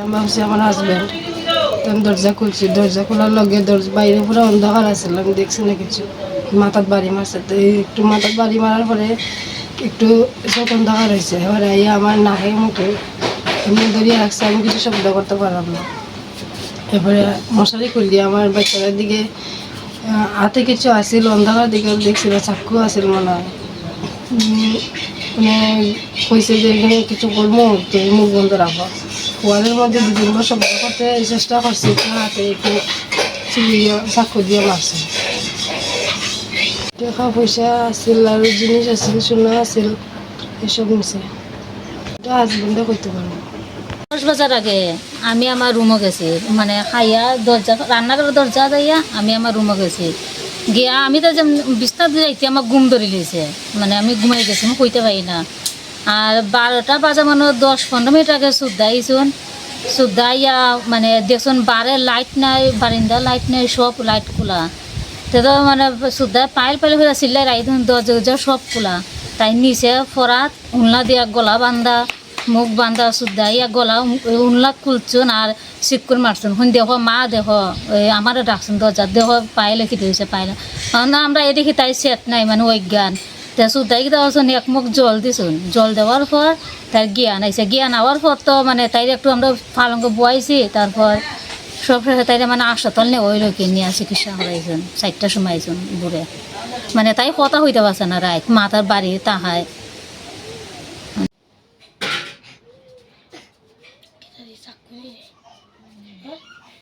আমি ভাবছি আমার হাজব্যান্ড, আমি দরজা খুলছি, দরজা খোলার লগে বাইরে পুরো অন্ধকার আছিল, আমি দেখছি না কিছু। মাথার বাড়ি মারছে, তো একটু মাথার বাড়ি মারার পরে একটু চোখ অন্ধকার হয়েছে। এবার আইয়া আমার নাকে মুখে এমনি ধরিয়ে রাখছে, আমি কিছু শব্দ করতে পারলাম না। এরপরে মশারি খুললি আমার বাচ্চাদের দিকে হাতে কিছু আসিল, অন্ধকার দিকে দেখছিল, চাক্ষু আসিল মনে হয়। মানে কইছে যে এখানে কিছু করবো, তো মুখ বন্ধ রাখো। ওয়ালের মধ্যে দু তিনবার শব্দ করতে চেষ্টা করছি, হাতে একটু চাক্ষু দিয়ে মারছে। টাকা পয়সা আসিল আর জিনিস আসিল, সোনা আসিল, এসব নিছে। এটা হাজবেন্ডে করতে পারবো। 10 বছর আগে আমি আমার রুমে গেছি, মানে খাইয়া দরজা রান্নাঘরের দরজা যাইয়া আমি আমার রুমে গেছি। গিয়া আমি তো বিছনা যাইতে আমার ঘুম ধরে লিয়েছে, মানে আমি ঘুমাই গেছি, আমি কইতে পারি না। আর 12টা বাজে মানে 10-15 মিনিট আগে সুদ্দাইছুন, সুদ্দাইয়া মানে দেখুন বারে লাইট নাই, বারিন্দা লাইট নাই, সব লাইট খোলা। তো মানে সুদ্দায় পাইল হয়ে চিল্লাই রাই দরজা সব খোলা। তাই নিচে ফরাত উনলা দিয়া গলা বান্ধা, মুখ বান্ধা, সুদ্ধা ইয়া গলা উনলা খুলছুন আর চিকুর মারছুন। শুন দেখ মা দেখ, আমারও ডাকছুন দরজা দেখ, পাইলে কি দিয়েছে পাইলে না। আমরা এদিকে তাই সেট নাই, মানে অজ্ঞান। তা সুদ্ধাই কি দেওয়াছুন, এক মুখ জল দিছুন। জল দেওয়ার পর তার জ্ঞান আইসে, জ্ঞান আওয়ার পর তো মানে তাই একটু আমরা পালঙ্ক বয়াইছি। তারপর সব তাই মানে হাসপাতাল নিয়ে ওই লোকে নিয়ে চিকিৎসা করাইছেন। 4টার সময় আইসুন বুড়ে, মানে তাই কথা হইতে পারছে না, রাত মাথার বাড়ি তাহায়।